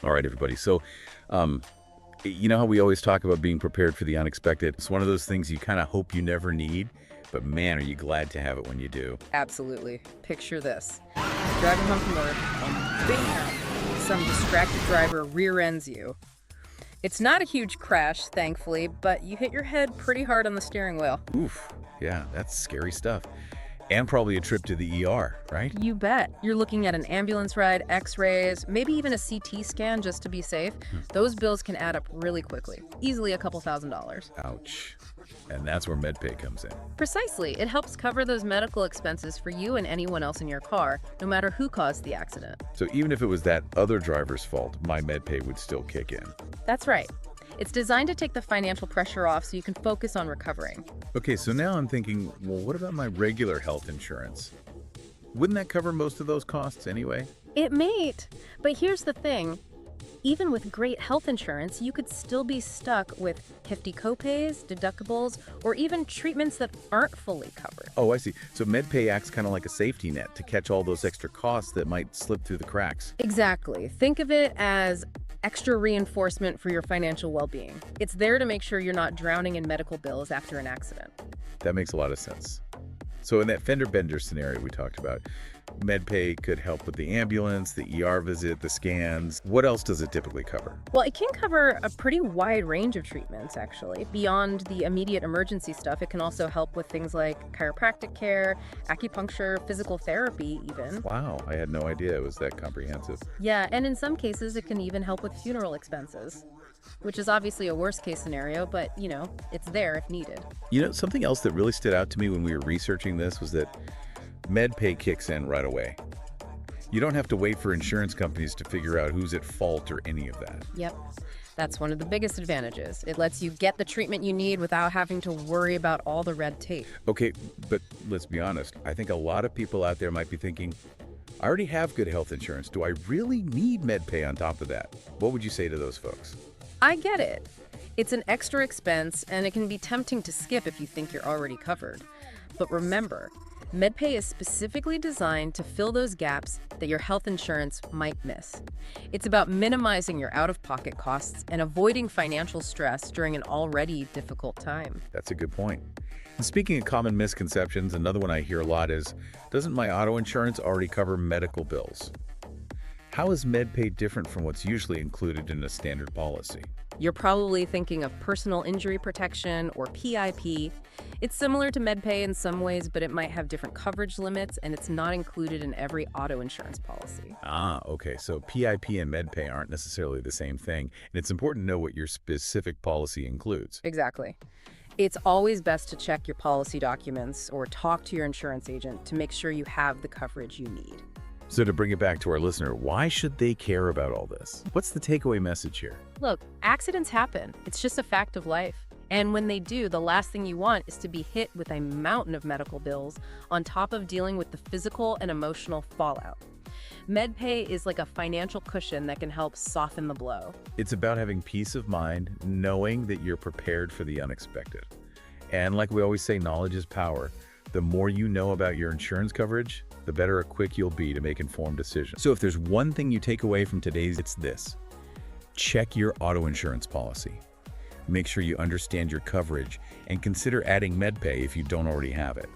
All right, everybody. So, you know how we always talk about being prepared for the unexpected? It's one of those things you kind of hope you never need, but man, are you glad to have it when you do. Absolutely. Picture this. You're driving home from work, and bam! Some distracted driver rear ends you. It's not a huge crash, thankfully, but you hit your head pretty hard on the steering wheel. Oof, yeah, that's scary stuff. And probably a trip to the ER, right? You bet. You're looking at an ambulance ride, x-rays, maybe even a CT scan just to be safe. Those bills can add up really quickly, easily a couple $1,000s. Ouch. And that's where MedPay comes in. Precisely. It helps cover those medical expenses for you and anyone else in your car, no matter who caused the accident. So even if it was that other driver's fault, my MedPay would still kick in. That's right. It's designed to take the financial pressure off so you can focus on recovering. Okay, so now I'm thinking, well, what about my regular health insurance? Wouldn't that cover most of those costs anyway? It might, but here's the thing. Even with great health insurance, you could still be stuck with hefty copays, deductibles, or even treatments that aren't fully covered. Oh, I see. So MedPay acts kind of like a safety net to catch all those extra costs that might slip through the cracks. Exactly. Think of it as extra reinforcement for your financial well-being. It's there to make sure you're not drowning in medical bills after an accident. That makes a lot of sense. So in that fender bender scenario we talked about, MedPay could help with the ambulance, the ER visit, the scans. What else does it typically cover? Well, it can cover a pretty wide range of treatments, actually. Beyond the immediate emergency stuff, it can also help with things like chiropractic care, acupuncture, physical therapy, even. Wow, I had no idea it was that comprehensive. Yeah, and in some cases, it can even help with funeral expenses, which is obviously a worst-case scenario, but, it's there if needed. You know, something else that really stood out to me when we were researching this was that MedPay kicks in right away. You don't have to wait for insurance companies to figure out who's at fault or any of that. Yep. That's one of the biggest advantages. It lets you get the treatment you need without having to worry about all the red tape. Okay, but let's be honest. I think a lot of people out there might be thinking, I already have good health insurance. Do I really need MedPay on top of that? What would you say to those folks? I get it. It's an extra expense, and it can be tempting to skip if you think you're already covered. But remember, MedPay is specifically designed to fill those gaps that your health insurance might miss. It's about minimizing your out-of-pocket costs and avoiding financial stress during an already difficult time. That's a good point. And speaking of common misconceptions, another one I hear a lot is, doesn't my auto insurance already cover medical bills? How is MedPay different from what's usually included in a standard policy? You're probably thinking of personal injury protection or PIP. It's similar to MedPay in some ways, but it might have different coverage limits, and it's not included in every auto insurance policy. Ah, okay. So PIP and MedPay aren't necessarily the same thing, and it's important to know what your specific policy includes. Exactly. It's always best to check your policy documents or talk to your insurance agent to make sure you have the coverage you need. So to bring it back to our listener, why should they care about all this? What's the takeaway message here? Look, accidents happen. It's just a fact of life. And when they do, the last thing you want is to be hit with a mountain of medical bills on top of dealing with the physical and emotional fallout. MedPay is like a financial cushion that can help soften the blow. It's about having peace of mind, knowing that you're prepared for the unexpected. And like we always say, knowledge is power. The more you know about your insurance coverage, the better equipped you'll be to make informed decisions. So if there's one thing you take away from today's, it's this. Check your auto insurance policy. Make sure you understand your coverage and consider adding MedPay if you don't already have it.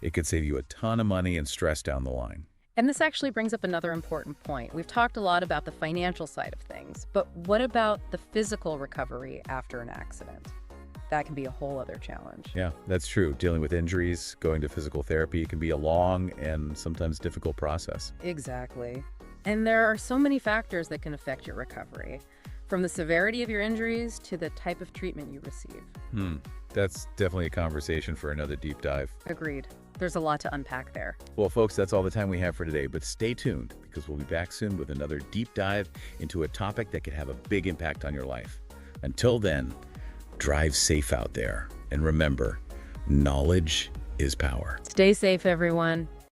It could save you a ton of money and stress down the line. And this actually brings up another important point. We've talked a lot about the financial side of things, but what about the physical recovery after an accident? That can be a whole other challenge. Yeah, that's true. Dealing with injuries, going to physical therapy can be a long and sometimes difficult process. Exactly. And there are so many factors that can affect your recovery, from the severity of your injuries to the type of treatment you receive. That's definitely a conversation for another deep dive. Agreed. There's a lot to unpack there. Well, folks, that's all the time we have for today, but stay tuned because we'll be back soon with another deep dive into a topic that could have a big impact on your life. Until then, drive safe out there. And remember, knowledge is power. Stay safe, everyone.